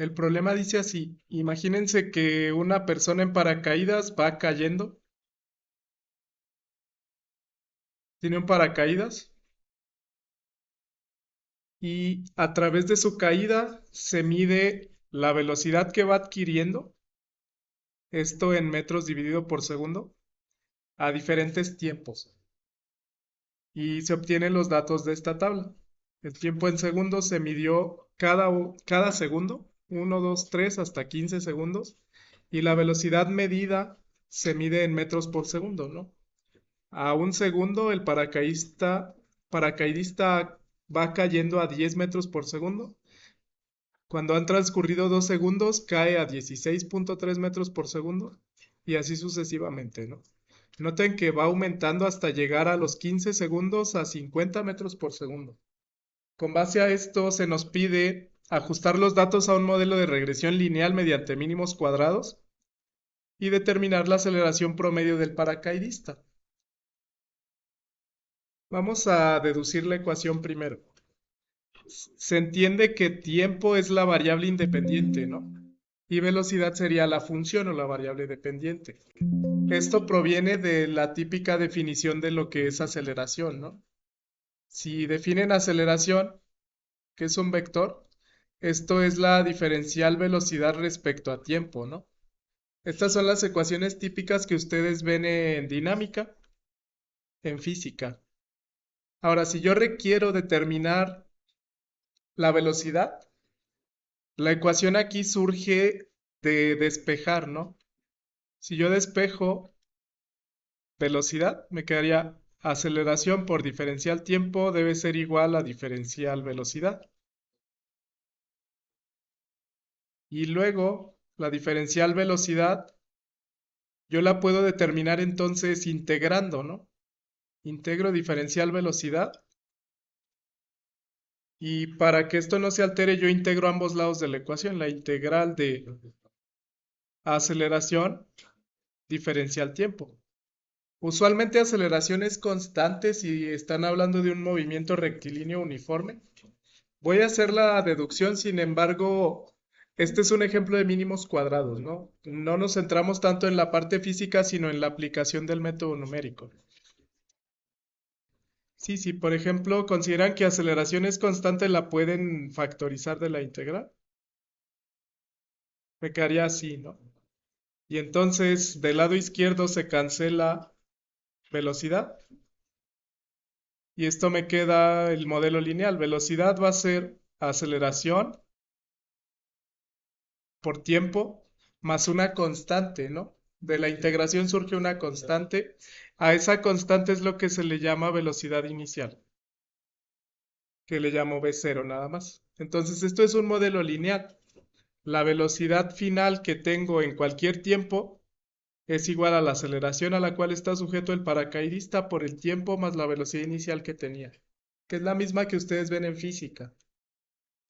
El problema dice así, imagínense que una persona en paracaídas va cayendo, tiene un paracaídas y a través de su caída se mide la velocidad que va adquiriendo, esto en metros dividido por segundo, a diferentes tiempos y se obtienen los datos de esta tabla. El tiempo en segundos se midió cada segundo, 1, 2, 3 hasta 15 segundos, y la velocidad medida se mide en metros por segundo, ¿no? A un segundo el paracaidista va cayendo a 10 metros por segundo. Cuando han transcurrido 2 segundos cae a 16,3 metros por segundo y así sucesivamente, ¿no? Noten que va aumentando hasta llegar a los 15 segundos a 50 metros por segundo. Con base a esto se nos pide ajustar los datos a un modelo de regresión lineal mediante mínimos cuadrados y determinar la aceleración promedio del paracaidista. Vamos a deducir la ecuación primero. Se entiende que tiempo es la variable independiente, ¿no? Y velocidad sería la función o la variable dependiente. Esto proviene de la típica definición de lo que es aceleración, ¿no? Si definen aceleración, que es un vector, esto es la diferencial velocidad respecto a tiempo, ¿no? Estas son las ecuaciones típicas que ustedes ven en dinámica, en física. Ahora, si yo requiero determinar la velocidad, la ecuación aquí surge de despejar, ¿no? Si yo despejo velocidad, me quedaría aceleración por diferencial tiempo debe ser igual a diferencial velocidad. Y luego, la diferencial velocidad, yo la puedo determinar entonces integrando, ¿no? Integro diferencial velocidad. Y para que esto no se altere, yo integro ambos lados de la ecuación, la integral de aceleración, diferencial tiempo. Usualmente aceleración es constante si están hablando de un movimiento rectilíneo uniforme. Voy a hacer la deducción, sin embargo, este es un ejemplo de mínimos cuadrados, ¿no? No nos centramos tanto en la parte física, sino en la aplicación del método numérico. Sí, sí, por ejemplo, consideran que aceleración es constante, la pueden factorizar de la integral. Me quedaría así, ¿no? Y entonces del lado izquierdo se cancela velocidad y esto me queda el modelo lineal. Velocidad va a ser aceleración por tiempo más una constante, ¿no? De la integración surge una constante. A esa constante es lo que se le llama velocidad inicial, que le llamo V0 nada más. Entonces esto es un modelo lineal. La velocidad final que tengo en cualquier tiempo es igual a la aceleración a la cual está sujeto el paracaidista por el tiempo más la velocidad inicial que tenía, que es la misma que ustedes ven en física.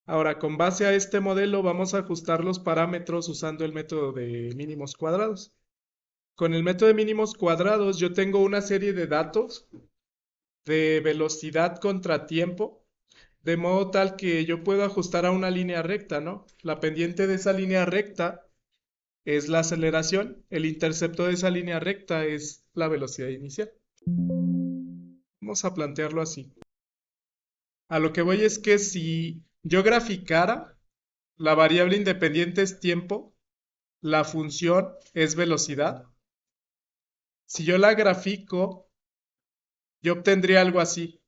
Ahora, con base a este modelo vamos a ajustar los parámetros usando el método de mínimos cuadrados. Con el método de mínimos cuadrados yo tengo una serie de datos de velocidad contra tiempo, de modo tal que yo puedo ajustar a una línea recta, ¿no? La pendiente de esa línea recta es la aceleración, el intercepto de esa línea recta es la velocidad inicial. Vamos a plantearlo así. A lo que voy es que si yo graficara, la variable independiente es tiempo, la función es velocidad. Si yo la grafico, yo obtendría algo así.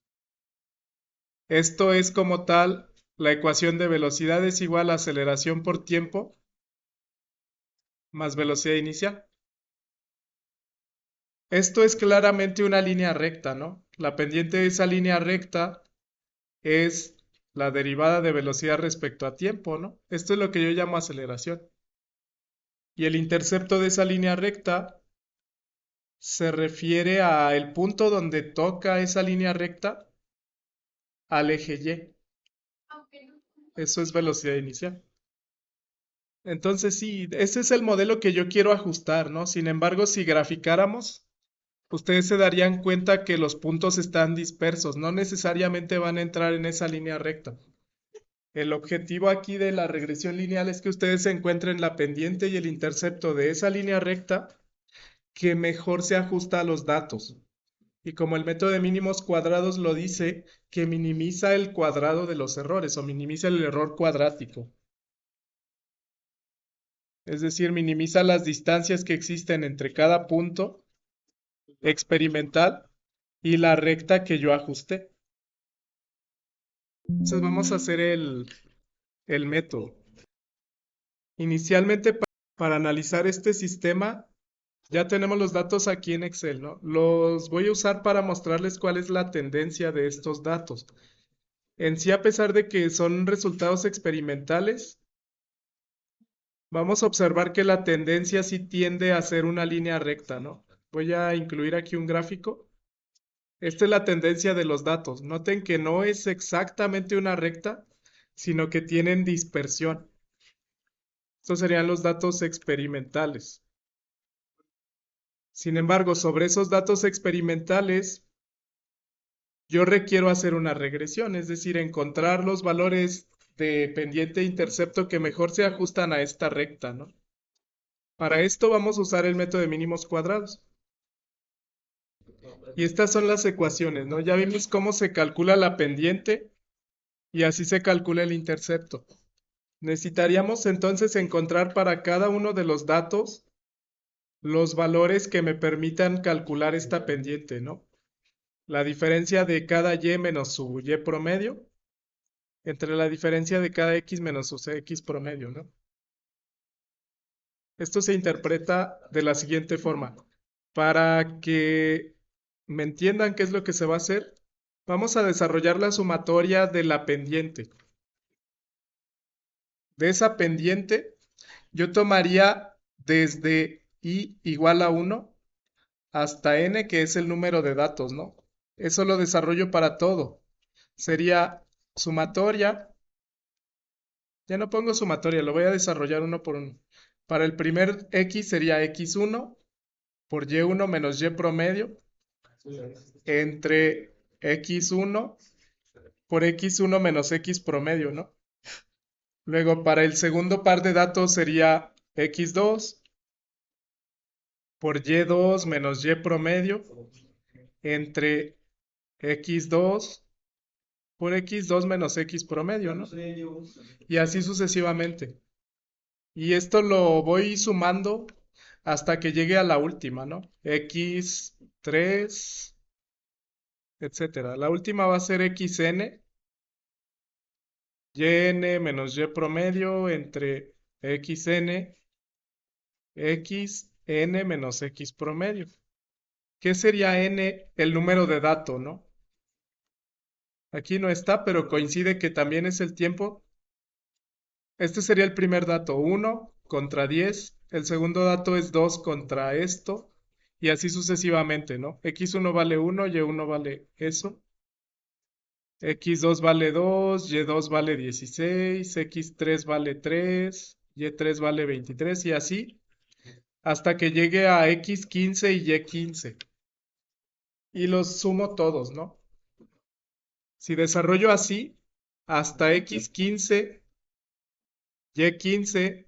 Esto es como tal, la ecuación de velocidad es igual a aceleración por tiempo más velocidad inicial. Esto es claramente una línea recta, ¿no? La pendiente de esa línea recta es la derivada de velocidad respecto a tiempo, ¿no? Esto es lo que yo llamo aceleración. Y el intercepto de esa línea recta se refiere al punto donde toca esa línea recta al eje Y. Eso es velocidad inicial. Entonces sí, ese es el modelo que yo quiero ajustar, ¿no? Sin embargo, si graficáramos, ustedes se darían cuenta que los puntos están dispersos, no necesariamente van a entrar en esa línea recta. El objetivo aquí de la regresión lineal es que ustedes encuentren la pendiente y el intercepto de esa línea recta que mejor se ajusta a los datos. Y como el método de mínimos cuadrados lo dice, que minimiza el cuadrado de los errores o minimiza el error cuadrático. Es decir, minimiza las distancias que existen entre cada punto experimental y la recta que yo ajusté. Entonces vamos a hacer el método. Inicialmente, para analizar este sistema, ya tenemos los datos aquí en Excel, ¿no? Los voy a usar para mostrarles cuál es la tendencia de estos datos. En sí, a pesar de que son resultados experimentales, vamos a observar que la tendencia sí tiende a ser una línea recta, ¿no? Voy a incluir aquí un gráfico. Esta es la tendencia de los datos. Noten que no es exactamente una recta, sino que tienen dispersión. Estos serían los datos experimentales. Sin embargo, sobre esos datos experimentales, yo requiero hacer una regresión, es decir, encontrar los valores de pendiente e intercepto que mejor se ajustan a esta recta, ¿no? Para esto vamos a usar el método de mínimos cuadrados. Y estas son las ecuaciones, ¿no? Ya vimos cómo se calcula la pendiente y así se calcula el intercepto. Necesitaríamos entonces encontrar para cada uno de los datos los valores que me permitan calcular esta pendiente, ¿no? La diferencia de cada y menos su y promedio entre la diferencia de cada x menos su x promedio, ¿no? Esto se interpreta de la siguiente forma. Para que me entiendan qué es lo que se va a hacer, vamos a desarrollar la sumatoria de la pendiente. De esa pendiente, yo tomaría desde i igual a 1 hasta n, que es el número de datos, ¿no? Eso lo desarrollo para todo. Sería sumatoria. Ya no pongo sumatoria, lo voy a desarrollar uno por uno. Para el primer x sería x1 por y1 menos y promedio entre x1 por x1 menos x promedio, ¿no? Luego, para el segundo par de datos sería x2 por y2 menos y promedio entre x2 por x2 menos x promedio, ¿no? Y así sucesivamente. Y esto lo voy sumando hasta que llegue a la última, ¿no? x3, etcétera. La última va a ser xn, yn menos y promedio entre xn, xn menos x promedio. ¿Qué sería n? El número de dato, ¿no? Aquí no está, pero coincide que también es el tiempo. Este sería el primer dato, 1 contra 10. El segundo dato es 2 contra esto. Y así sucesivamente, ¿no? x1 vale 1, y1 vale eso. x2 vale 2, y2 vale 16, x3 vale 3, y3 vale 23 y así hasta que llegue a x15 y y15. Y los sumo todos, ¿no? Si desarrollo así, hasta x15, y15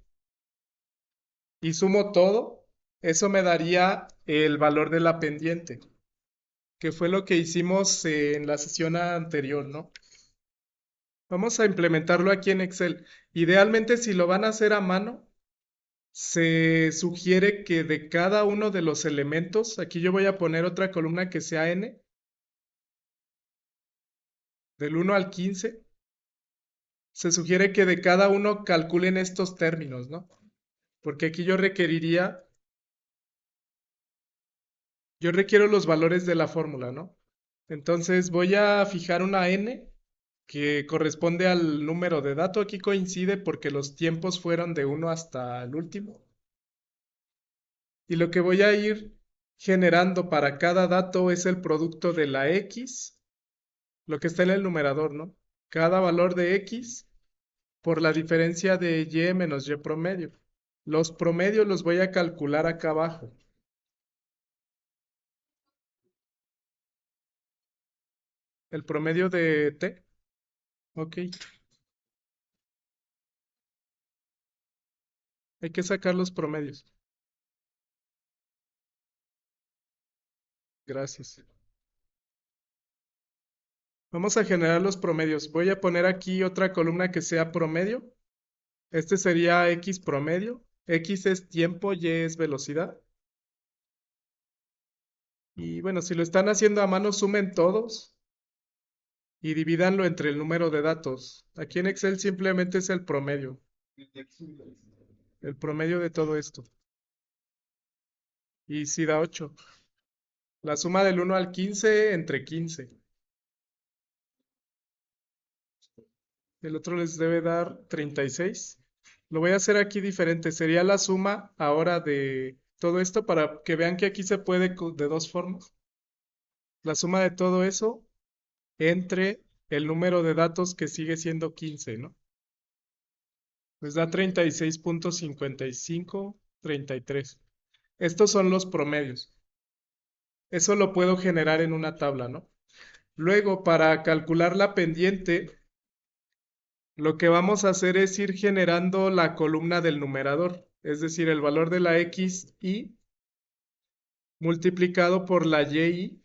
y sumo todo, eso me daría el valor de la pendiente, que fue lo que hicimos en la sesión anterior, ¿no? Vamos a implementarlo aquí en Excel. Idealmente, si lo van a hacer a mano, se sugiere que de cada uno de los elementos, aquí yo voy a poner otra columna que sea n, del 1 al 15, se sugiere que de cada uno calculen estos términos, ¿no? Porque aquí yo requiero los valores de la fórmula, ¿no? Entonces voy a fijar una n que corresponde al número de dato. Aquí coincide porque los tiempos fueron de 1 hasta el último. Y lo que voy a ir generando para cada dato es el producto de la x, lo que está en el numerador, ¿no? Cada valor de x por la diferencia de y menos y promedio. Los promedios los voy a calcular acá abajo. El promedio de t, ok. Hay que sacar los promedios. Gracias. Vamos a generar los promedios. Voy a poner aquí otra columna que sea promedio. Este sería X promedio. X es tiempo, Y es velocidad. Y bueno, si lo están haciendo a mano, sumen todos y divídanlo entre el número de datos. Aquí en Excel simplemente es el promedio. El promedio de todo esto. Y si da 8. La suma del 1 al 15 entre 15. El otro les debe dar 36. Lo voy a hacer aquí diferente. Sería la suma ahora de todo esto para que vean que aquí se puede de dos formas. La suma de todo eso entre el número de datos que sigue siendo 15, ¿no? Les da 36.5533. Estos son los promedios. Eso lo puedo generar en una tabla, ¿no? Luego, para calcular la pendiente, lo que vamos a hacer es ir generando la columna del numerador, es decir, el valor de la xy multiplicado por la y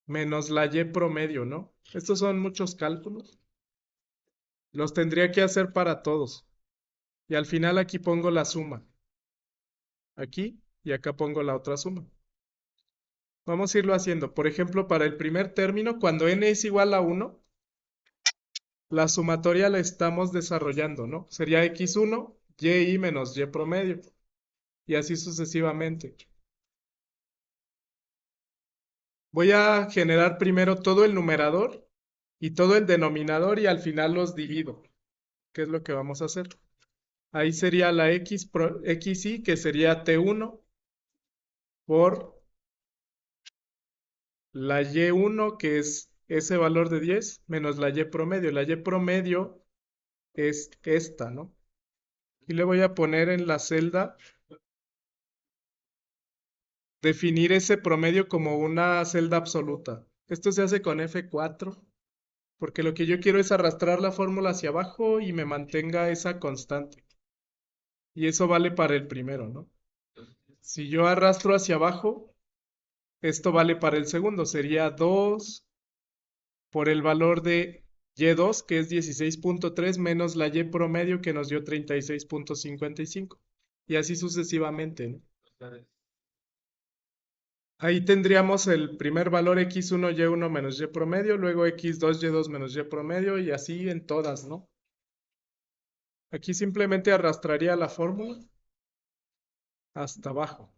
menos la y promedio, ¿no? Estos son muchos cálculos. Los tendría que hacer para todos. Y al final aquí pongo la suma. Aquí y acá pongo la otra suma. Vamos a irlo haciendo. Por ejemplo, para el primer término, cuando n es igual a 1, la sumatoria la estamos desarrollando, ¿no? Sería x1, y menos y promedio. Y así sucesivamente. Voy a generar primero todo el numerador y todo el denominador y al final los divido. ¿Qué es lo que vamos a hacer? Ahí sería la xy, que sería t1 por la y1, que es ese valor de 10, menos la y promedio. La y promedio es esta, ¿no? Y le voy a poner en la celda, definir ese promedio como una celda absoluta. Esto se hace con F4, porque lo que yo quiero es arrastrar la fórmula hacia abajo y me mantenga esa constante. Y eso vale para el primero, ¿no? Si yo arrastro hacia abajo, esto vale para el segundo. Sería 2 por el valor de Y2, que es 16.3, menos la Y promedio, que nos dio 36.55. Y así sucesivamente, ¿no? Ahí tendríamos el primer valor x1, y1 menos y promedio, luego x2, y2 menos y promedio, y así en todas, ¿no? Aquí simplemente arrastraría la fórmula hasta abajo.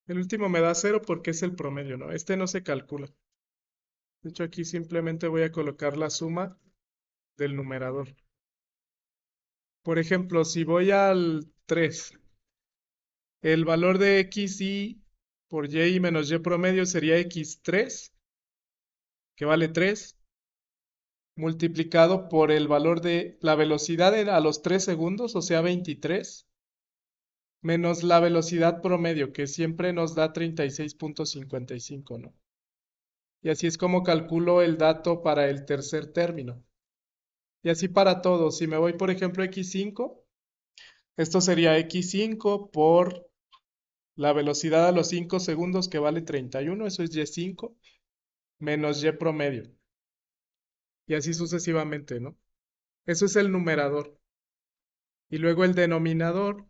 El último me da 0 porque es el promedio, ¿no? Este no se calcula. De hecho, aquí simplemente voy a colocar la suma del numerador. Por ejemplo, si voy al 3, el valor de xy por y menos y promedio sería x3, que vale 3, multiplicado por el valor de la velocidad a los 3 segundos, o sea, 23, menos la velocidad promedio, que siempre nos da 36.55, ¿no? Y así es como calculo el dato para el tercer término. Y así para todos. Si me voy, por ejemplo, a x5, esto sería x5 por la velocidad a los 5 segundos, que vale 31, eso es y5, menos y promedio. Y así sucesivamente, ¿no? Eso es el numerador. Y luego el denominador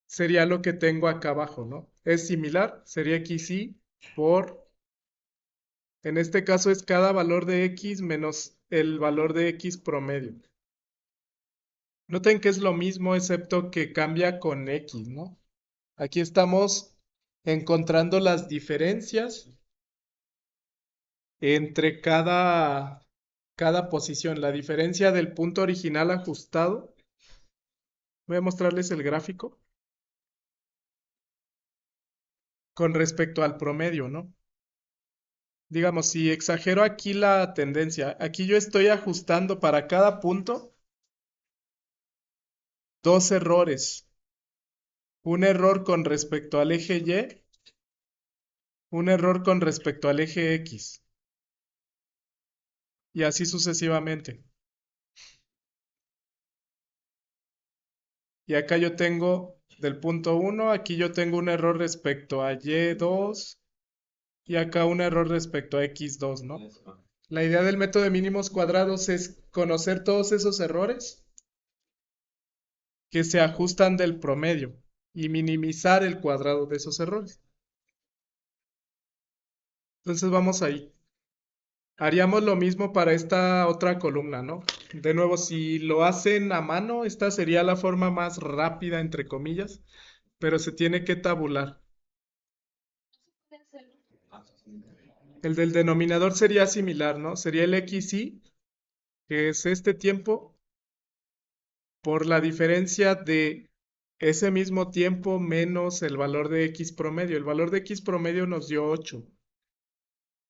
sería lo que tengo acá abajo, ¿no? Es similar, sería xy por, en este caso es cada valor de x menos el valor de x promedio. Noten que es lo mismo, excepto que cambia con x, ¿no? Aquí estamos encontrando las diferencias entre cada posición, la diferencia del punto original ajustado. Voy a mostrarles el gráfico con respecto al promedio, ¿no? Digamos, si exagero aquí la tendencia, aquí yo estoy ajustando para cada punto dos errores. Un error con respecto al eje Y, un error con respecto al eje X. Y así sucesivamente. Y acá yo tengo del punto 1, aquí yo tengo un error respecto a y2 y acá un error respecto a x2, ¿no? La idea del método de mínimos cuadrados es conocer todos esos errores que se ajustan del promedio y minimizar el cuadrado de esos errores. Entonces vamos ahí. Haríamos lo mismo para esta otra columna, ¿no? De nuevo, si lo hacen a mano, esta sería la forma más rápida, entre comillas, pero se tiene que tabular. El del denominador sería similar, ¿no? Sería el xy, que es este tiempo, por la diferencia de ese mismo tiempo menos el valor de x promedio. El valor de x promedio nos dio 8,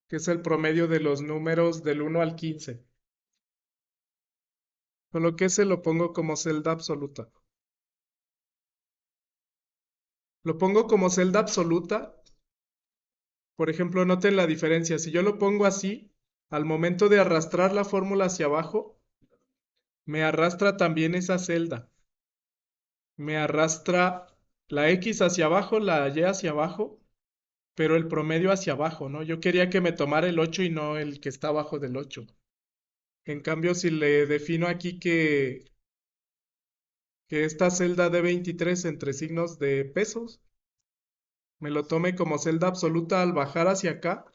que es el promedio de los números del 1 al 15. Con lo que se lo pongo como celda absoluta. Lo pongo como celda absoluta. Por ejemplo, noten la diferencia. Si yo lo pongo así, al momento de arrastrar la fórmula hacia abajo, me arrastra también esa celda. Me arrastra la X hacia abajo, la Y hacia abajo, pero el promedio hacia abajo, ¿no? Yo quería que me tomara el 8 y no el que está abajo del 8. En cambio, si le defino aquí que esta celda de 23 entre signos de pesos, me lo tome como celda absoluta al bajar hacia acá,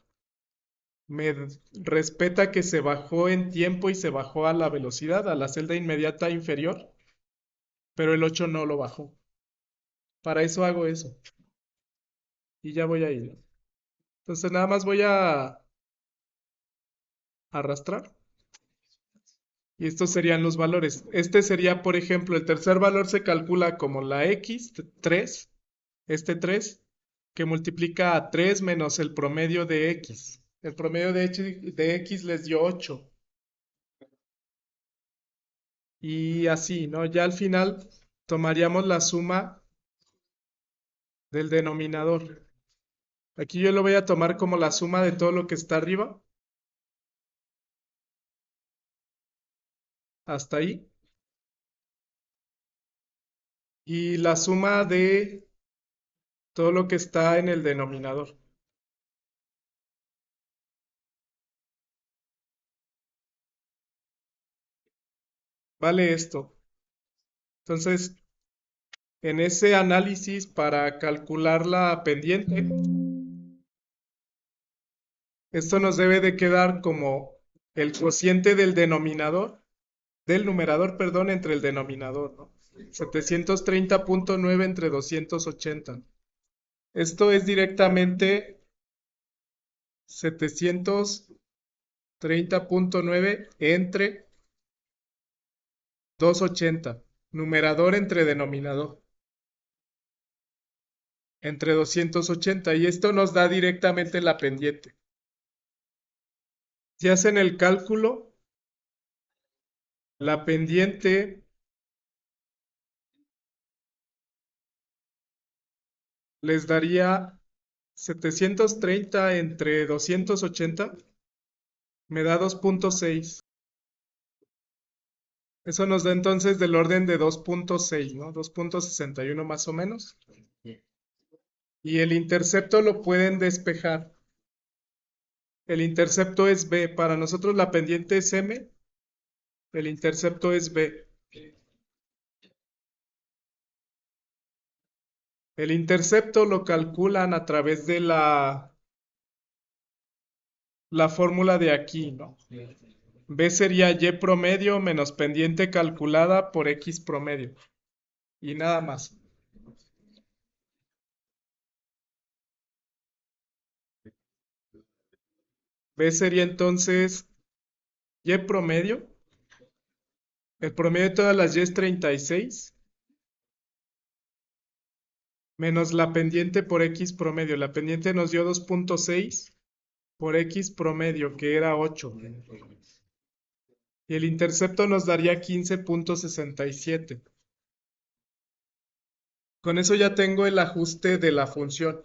me respeta que se bajó en tiempo y se bajó a la velocidad, a la celda inmediata inferior, pero el 8 no lo bajó. Para eso hago eso. Y ya voy a ir. Entonces nada más voy a arrastrar. Y estos serían los valores. Este sería, por ejemplo, el tercer valor se calcula como la x, 3, este 3, que multiplica a 3 menos el promedio de x. El promedio de x les dio 8. Y así, ¿no? Ya al final tomaríamos la suma del denominador. Aquí yo lo voy a tomar como la suma de todo lo que está arriba. Hasta ahí. Y la suma de todo lo que está en el denominador. Vale esto. Entonces, en ese análisis para calcular la pendiente, esto nos debe de quedar como el cociente del numerador, perdón, entre el denominador, ¿no? 730.9 entre 280. Esto es directamente 730.9 entre 280. Numerador entre denominador. Entre 280. Y esto nos da directamente la pendiente. Si hacen el cálculo, la pendiente les daría 730 entre 280, me da 2.6. Eso nos da entonces del orden de 2.6, ¿no? 2.61 más o menos. Y el intercepto lo pueden despejar. El intercepto es B. Para nosotros la pendiente es M. El intercepto es B. El intercepto lo calculan a través de la fórmula de aquí, ¿no? B sería Y promedio menos pendiente calculada por X promedio. Y nada más. B sería entonces Y promedio. El promedio de todas las Y es 36. Menos la pendiente por X promedio. La pendiente nos dio 2.6 por X promedio, que era 8. Y el intercepto nos daría 15.67. Con eso ya tengo el ajuste de la función.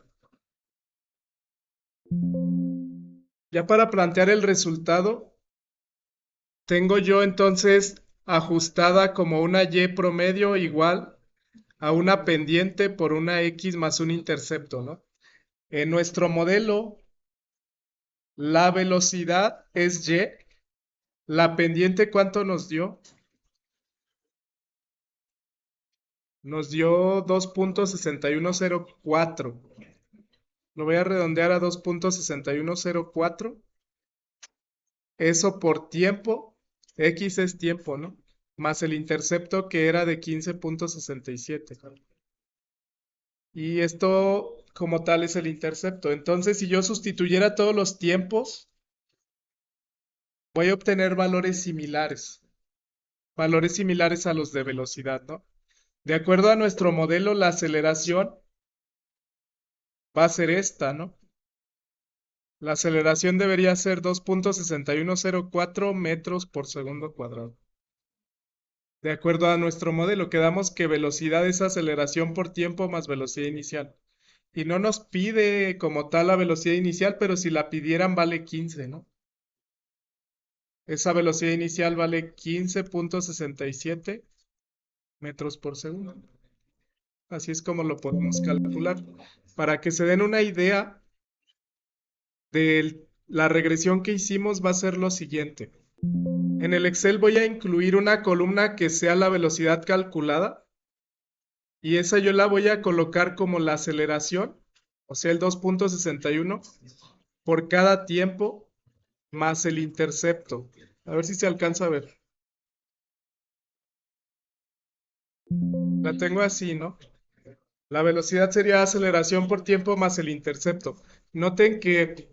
Ya para plantear el resultado, tengo yo entonces ajustada como una Y promedio igual a una pendiente por una X más un intercepto, ¿no? En nuestro modelo, la velocidad es Y. La pendiente, ¿cuánto nos dio? Nos dio 2.6104. Lo voy a redondear a 2.6104. Eso por tiempo. X es tiempo, ¿no? Más el intercepto que era de 15.67. Y esto como tal es el intercepto. Entonces, si yo sustituyera todos los tiempos, voy a obtener valores similares a los de velocidad, ¿no? De acuerdo a nuestro modelo, la aceleración va a ser esta, ¿no? La aceleración debería ser 2.6104 metros por segundo cuadrado. De acuerdo a nuestro modelo, quedamos que velocidad es aceleración por tiempo más velocidad inicial. Y no nos pide como tal la velocidad inicial, pero si la pidieran vale 15, ¿no? Esa velocidad inicial vale 15.67 metros por segundo. Así es como lo podemos calcular. Para que se den una idea de la regresión que hicimos va a ser lo siguiente. En el Excel voy a incluir una columna que sea la velocidad calculada y esa yo la voy a colocar como la aceleración, o sea, el 2.61 por cada tiempo más el intercepto. A ver si se alcanza a ver. La tengo así, ¿no? La velocidad sería aceleración por tiempo más el intercepto. Noten que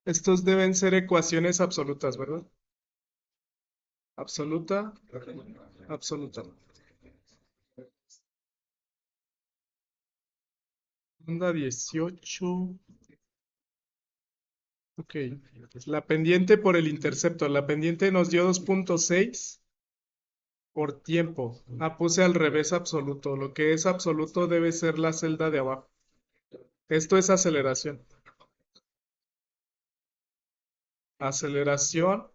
estos deben ser ecuaciones absolutas, ¿verdad? Absoluta, absoluta. Onda 18. Ok. La pendiente por el intercepto. La pendiente nos dio 2.6 por tiempo. Ah, puse al revés absoluto. Lo que es absoluto debe ser la celda de abajo. Esto es aceleración. Aceleración,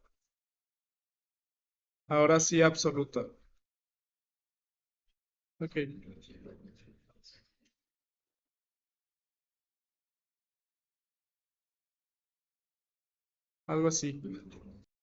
ahora sí absoluta. Ok, algo así.